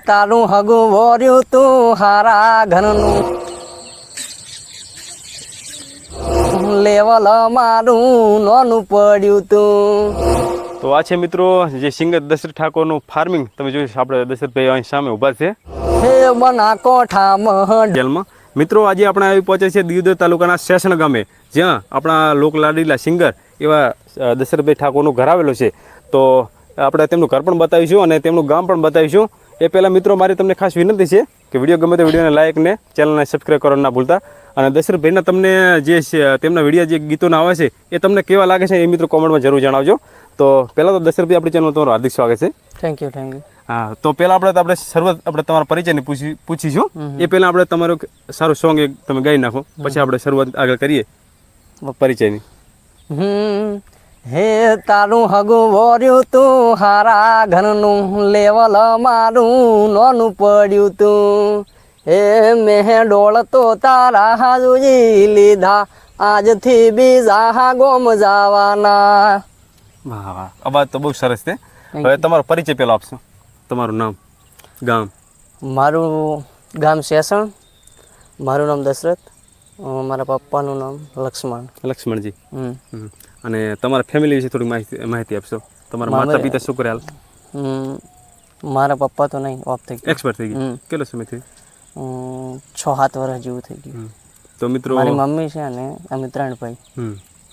તારું હગું વોર્યું તું હારા ઘરનું લેવલ મારું નોનું પડ્યું તું. તો આ છે મિત્રો જે સિંગર દશરથ ઠાકોરનું ફાર્મિંગ તમે જોયું આપણે દશરથભાઈ અહીં સામે ઊભા છે હે બના કોઠામાં જેલમાં. મિત્રો આજે આપણે આવી પહોંચે છે દિયોદર તાલુકાના શેષણ ગામે, જ્યાં આપણા લોકલાડીલા સિંગર એવા દશરથભાઈ ઠાકોરનું ઘર આવેલું છે. તો આપણે તેમનું ઘર પણ બતાવીશું અને તેમનું ગામ પણ બતાવીશું. એ પહેલાં મિત્રો મારી તમને ખાસ વિનંતી છે કે વિડીયો ગમે તો વિડીયોને લાઇક ને ચેનલને સબસ્ક્રાઈબ કરવાનું ના ભૂલતા. અને દશરથભાઈના તમને જે તેમના વિડીયો જે ગીતોના આવે છે એ તમને કેવા લાગે છે એ મિત્રો કોમેન્ટમાં જરૂર જણાવજો. તો પહેલાં તો દશરથભાઈ આપણી ચેનલ તમારું હાર્દિક સ્વાગત છે. Thank you. હા, તો પહેલાં આપણે શરૂઆત આપણે તમારા પરિચયને પૂછીશું. એ પહેલાં આપણે તમારું સારું સોંગ એક તમે ગાઈ નાખો, પછી આપણે શરૂઆત આગળ કરીએ પરિચયની. હે તારું હગું વોર્યું તું હારા ઘરનું લેવલ મારું નોનું પડ્યું તું. હે મેં ડોળ તો તારા હાજુજી લીધા આજથી બીજા ગોમ જવાના. વાહ વાહ, અવાજ તો બહુ સરસ છે. હવે તમારો પરિચય પહેલો આપશો, તમારું નામ, ગામ. મારું ગામ શેષણ, મારું નામ દશરથ, મારા પપ્પાનું નામ લક્ષ્મણજી. અને તમારા ફેમિલી વિશે થોડી માહિતી આપશો. તમારા માતા પિતા શું કરે હાલ? મારા પપ્પા તો નહીં, ઓફ થઈ ગયા, એક્સપર્ટ થઈ ગયા. કેટલો સમય થયો? 6-7 વર્ષ જેવું થઈ ગયું. તો મિત્રો મારી મમ્મી છે અને અમે 3 ભાઈ.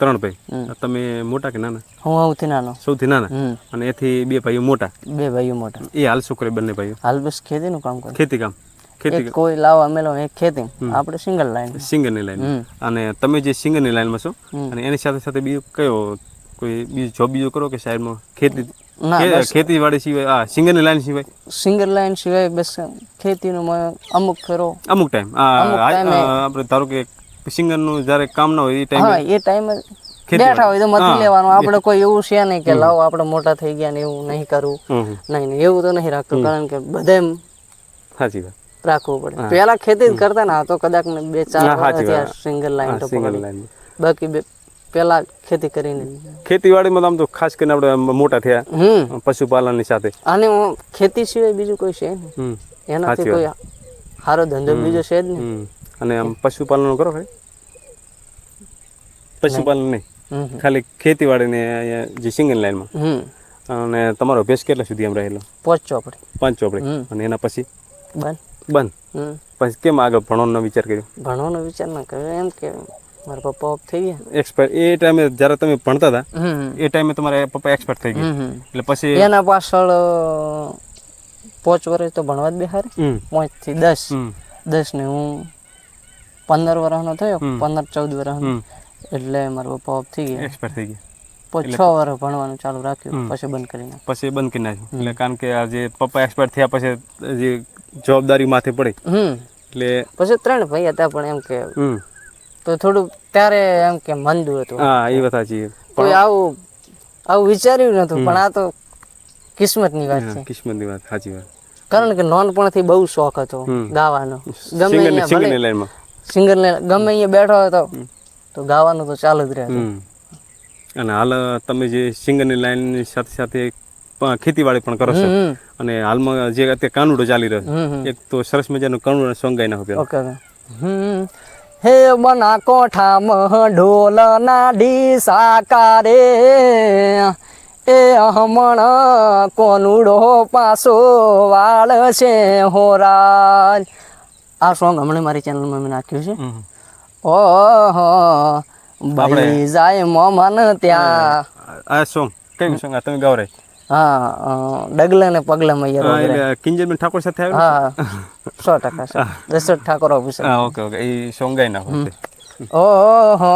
3 ભાઈ. તમે મોટા કે નાના? હું સૌથી નાનો. સૌથી નાના. અને એથી 2 ભાઈઓ મોટા? 2 ભાઈઓ મોટા. એ હાલ શું કરે બંને ભાઈઓ? હાલ બસ ખેતીનું કામ કરે. ખેતી કામ. કોઈ લાવવા મેલો એક ખેતી, આપણે સિંગલ લાઈન. સિંગરની લાઈન. અને તમે જે સિંગરની લાઈનમાં છો અને એની સાથે સાથે બીજું કયો કોઈ બીજું જોબ બીજો કરો કે સાઈડમાં ખેતીવાડી સિવાય સિંગરની લાઈન સિવાય? સિંગર લાઈન સિવાય બસ ખેતીનું અમુક ફેરો અમુક ટાઈમ આપણે ધારો કે સિંગરનું જ્યારે કામ ના હોય એ ટાઈમે બેઠા હોય તો મથી લેવાનું. આપણે કોઈ એવું છે નહીં કે લાવો આપણે મોટા થઈ ગયા ને એવું નહીં કરવું. નહીં એવું તો નહીં રાખતું, કારણ કે બધે સાચી વાત રાખવું પડે. પેલા ખેતી જ કરતા ને તો કદાચ 2-4 સિંગર લાઈન તો પકડી. બાકી પેલા ખેતી કરીને ખેતીવાડીમાં આમ તો ખાસ કરીને આપણે મોટા થયા પશુપાલનની સાથે. અને ખેતી સિવાય બીજું કોઈ છે નહીં, એનાથી કોઈ સારો ધંધો બીજો છે જ નહીં. અને આમ પશુપાલન કરો ભાઈ? પશુપાલન નહીં, ખાલી ખેતીવાડીને જે સિંગલ લાઈનમાં. અને તમારો અભ્યાસ કેટલા સુધી આમ રહેલો? 5 ચોપડી. અને એના પછી બંધ. પછી કેમ આગળ ભણવાનો વિચાર કર્યો? ભણવાનો વિચાર ના કર્યો, એમ કે મારા પપ્પા ઓફ થઈ ગયા. એક્સપર્ટ એ ટાઈમે જ્યારે તમે ભણતા હતા એ ટાઈમે તમારા પપ્પા એક્સપર્ટ થઈ ગયા, એટલે પછી એના પાછળ 5 વર્ષ તો ભણવા જ બેહારે. 5 થી 10 ને હું 15 વર્ષનો થયો, 15-14 વર્ષનો, એટલે મારા પપ્પા ઓફ થઈ ગયા, એક્સપર્ટ થઈ ગયા. 6 વર્ષ ભણવાનું ચાલુ રાખ્યું, પછી બંધ કરી નાખ્યું. એટલે કારણ કે આ જે પપ્પા એક્સપર્ટ થયા પછી જે જવાબદારી માથે પડી એટલે પછી 3 ભાઈ હતા, પણ એમ કે તો થોડું ત્યારે એમ કે મંદું હતું. હા, એ વાત સાચી. કોઈ આવું વિચાર્યું નતું, પણ આ તો કિસ્મતની વાત છે. કિસ્મતની વાત, સાચી વાત. કારણ કે નાનપણથી બહુ શોખ હતો ગાવાનો. ગમે સિંગર ગમે અહીંયા બેઠો હતો તો ગાવાનું તો ચાલુ જ રહે. અને હાલ તમે જે સિંગરની લાઈનની સાથે સાથે ખેતીવાડી પણ કરો છો, અને હાલમાં જે અત્યારે કાનુડો ચાલી રહ્યો એક તો સરસ મજાનું કાનુડો સોંગ ગાઈ નાખો. હે બના કોઠામાં ઢોલ ના ઢીસા કારે, એ હમણ કોનુડો પાસો વાળ છે હોરાજ. આ સોંગ હમણાં મારી ચેનલમાં મેં નાખ્યું છે. ઓહો ભાઈ જાય મોમન ત્યાં. આ સોંગ કયું સોંગ તમે ગાવ રહે? હા, ડગલે ને પગલે મૈયા કિંજલબેન ઠાકોર સાથે આવ્યો. હા, 100% દશરથ ઠાકોર ઓફિસર. ઓકે, એ સોંગ ગાઈ નાખો. ઓહો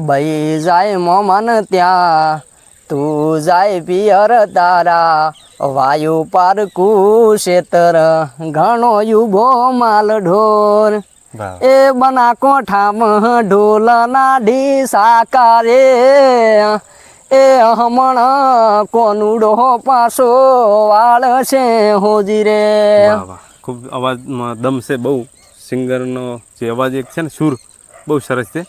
ભાઈ જાય મોમન ત્યાં, તું જાય પિયર તારા, વાયુ પારકું ક્ષેત્ર ઘણો યુભો માલ ઢોર. એ બના કોઠામાં ઢોલ ના ઢીસા કારે, એ હમણ કોનુડો પાસો વાળ છે હોજી રે. ખૂબ અવાજમાં દમ છે બહુ. સિંગરનો જે અવાજ એક છે ને સુર બહુ સરસ છે.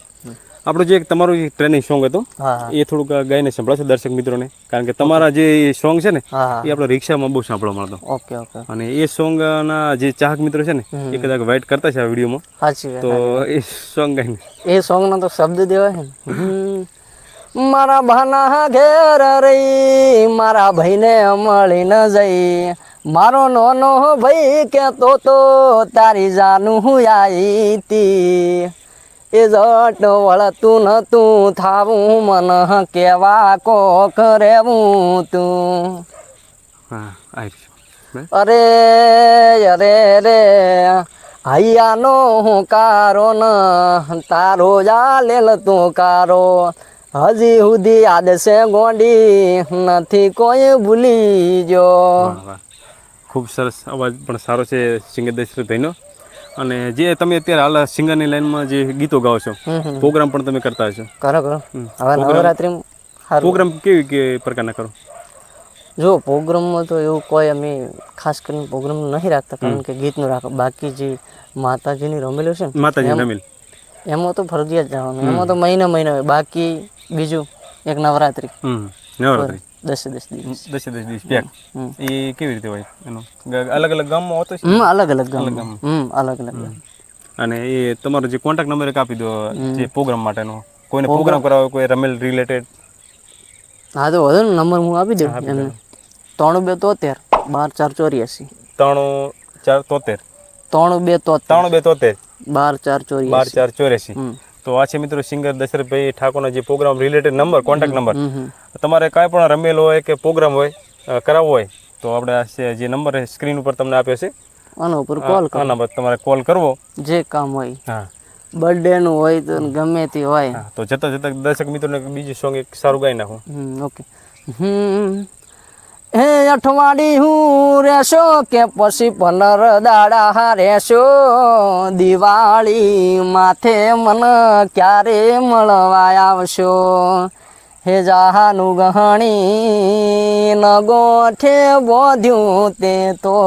આપણું જે તમારું ટ્રેનિંગ સોંગ હતું હા હા એ થોડુંક ગાઈને સંભળાશો દર્શક મિત્રોને, કારણ કે તમારા જે સોંગ છે ને હા હા એ આપણે રિક્ષામાં બહુ સાંભળવા મળતો, ઓકે ઓકે અને એ સોંગના જે ચાહક મિત્રો છે ને એ કદાચ વાઇટ કરતા છે આ વિડીયોમાં, સાચી વાત તો સાચી વાત. એ સોંગ ગાઈને. એ સોંગનો તો શબ્દ દેવાય ને મારા ભાના ઘેર રહી મારા ભાઈને મળી ન જઈ, મારો નાનો ભાઈ કહેતો તો તારી જાનું હું આવી તી, એ જટ વળતું નતું થાવું મન કેવા કોક રેવું તું. હા આવી અરે અરે રે હૈયાનો હું કારો ન તારો જાલેલ તું કારો, હજી સુધી યાદ છે ગોંડી નથી કોઈ ભૂલી જો. વાહ વાહ, ખૂબ સરસ અવાજ પણ સારો છે સિંગર દશરથભાઈનો. અને જે તમે અત્યારે હાલ સિંગરની લાઈનમાં જે ગીતો ગાઓ છો, પ્રોગ્રામ પણ તમે કરતા હશો. કરો કરો હવે પ્રોગ્રામ નવરાત્રી સારું. પ્રોગ્રામ કેવી કે પ્રકારના કરો? જો પ્રોગ્રામમાં તો એવું કોઈ અમે ખાસ કરીને પ્રોગ્રામ નહીં રાખતા, કારણ કે ગીતનું રાખો, બાકી જે માતાજીની રમેલો છે ને માતાજી એમ રમેલ. એમાં તો ફરજિયાત જવાનું, એમાં તો મહિને હોય, બાકી બીજું એક નવરાત્રિ પર નવરાત્રી 10 દિવસ. 10 દિવસ પેક એ કેવી રીતે હોય એનું? અલગ અલગ ગામમાં હોતો છે અલગ અલગ ને? અલગ ગામમાં ગામમાં. અલગ અલગ ગામ. અને એ તમારો જે કોન્ટેક્ટ નંબર એક આપી દો જે પ્રોગ્રામ માટેનો, કોઈને પ્રોગ્રામ પ્રોગ્રામ કરાવો, કોઈ રમેલ રિલેટેડ. હા તો વધુ ને નંબર હું આપી દઉં હા આપી દો. એમને 9273 12484. 3473 9273 3273 12484. 12484. તો આ છે મિત્રો સિંગર દશરથભાઈ ઠાકોરના જે programme related number, contact number. તમારે કાંઈ પણ રમેલ હોય કે પ્રોગ્રામ હોય કરાવવો હોય તો આપણે આ જે નંબર સ્ક્રીન ઉપર તમને આપ્યો છે આના ઉપર કોલ કરો, આના પર તમારે કોલ કરવો. જે કામ હોય, હા બર્થડેનું હોય તો ગમે તે હોય. હા, તો જતા જતા દર્શક મિત્રોને બીજું સોંગ એક સારું ગાઈ નાખો. ઓકે. હે અઠવાડી હું રહેશો કે પછી 15 દાડા રહેશો, દિવાળી માથે મન ક્યારે મળવા આવશો, હે જાનું ગહણી ન ગોઠે બોધ્યું તે તો